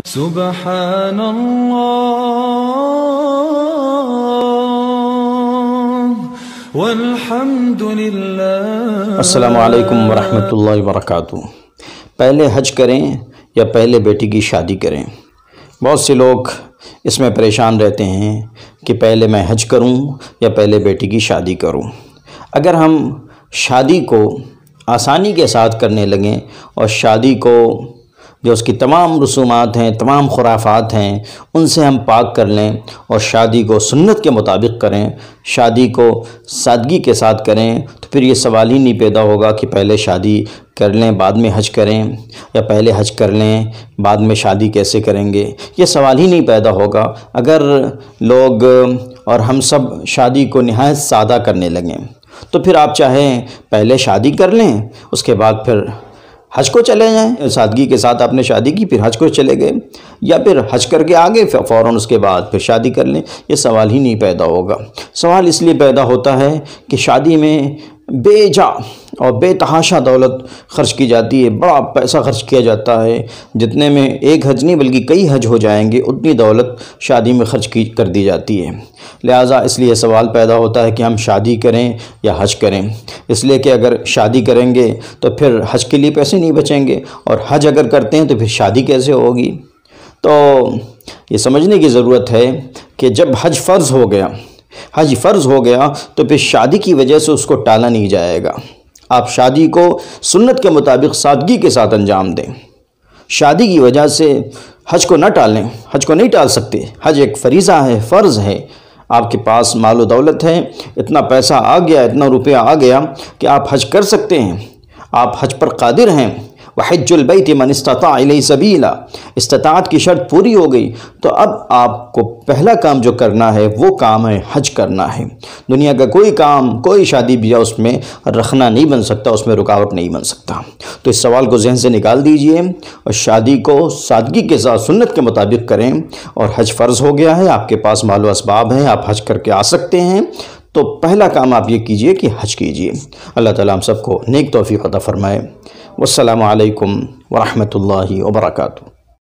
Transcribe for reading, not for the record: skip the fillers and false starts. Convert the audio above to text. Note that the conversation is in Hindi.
सुब्हानल्लाह वल्हम्दुलिल्लाह। अस्सलामु अलैकुम वरहमतुल्लाहि वबरकातुहू। पहले हज करें या पहले बेटी की शादी करें? बहुत से लोग इसमें परेशान रहते हैं कि पहले मैं हज करूं या पहले बेटी की शादी करूं। अगर हम शादी को आसानी के साथ करने लगें और शादी को जो उसकी तमाम रसूमात हैं, तमाम खुराफात हैं, उनसे हम पाक कर लें और शादी को सुन्नत के मुताबिक करें, शादी को सादगी के साथ करें, तो फिर ये सवाल ही नहीं पैदा होगा कि पहले शादी कर लें बाद में हज करें या पहले हज कर लें बाद में शादी कैसे करेंगे। ये सवाल ही नहीं पैदा होगा अगर लोग और हम सब शादी को निहायत सादा करने लगें। तो फिर आप चाहें पहले शादी कर लें, उसके बाद फिर हज को चले जाएं, सादगी के साथ आपने शादी की फिर हज को चले गए, या फिर हज करके आगे फ़ौरन उसके बाद फिर शादी कर लें। ये सवाल ही नहीं पैदा होगा। सवाल इसलिए पैदा होता है कि शादी में बेजा और बेतहाशा दौलत खर्च की जाती है, बड़ा पैसा खर्च किया जाता है, जितने में एक हज नहीं बल्कि कई हज हो जाएंगे, उतनी दौलत शादी में खर्च कर दी जाती है। लिहाजा इसलिए सवाल पैदा होता है कि हम शादी करें या हज करें। इसलिए कि अगर शादी करेंगे तो फिर हज के लिए पैसे नहीं बचेंगे, और हज अगर करते हैं तो फिर शादी कैसे होगी। तो ये समझने की ज़रूरत है कि जब हज फ़र्ज़ हो गया तो फिर शादी की वजह से उसको टाला नहीं जाएगा। आप शादी को सुन्नत के मुताबिक सादगी के साथ अंजाम दें। शादी की वजह से हज को न टालें, हज को नहीं टाल सकते। हज एक फ़रीज़ा है, फ़र्ज़ है। आपके पास माल व दौलत है, इतना पैसा आ गया, इतना रुपया आ गया कि आप हज कर सकते हैं, आप हज पर कादिर हैं। वहज्जुल बैति मन इस्तता इलैहि सबीला, इस्तिताअत की शर्त पूरी हो गई, तो अब आपको पहला काम जो करना है वो काम है हज करना है। दुनिया का कोई काम, कोई शादी ब्याह उसमें रखना नहीं बन सकता, उसमें रुकावट नहीं बन सकता। तो इस सवाल को जहन से निकाल दीजिए और शादी को सादगी के साथ सुन्नत के मुताबिक करें। और हज फ़र्ज़ हो गया है, आपके पास माल व असबाब हैं, आप हज करके आ सकते हैं, तो पहला काम आप ये कीजिए कि हज कीजिए। अल्लाह ताला हम सबको नेक तौफीक अता फ़रमाए। वस्सलामु अलैकुम वरहमतुल्लाहि वबरकातुहू।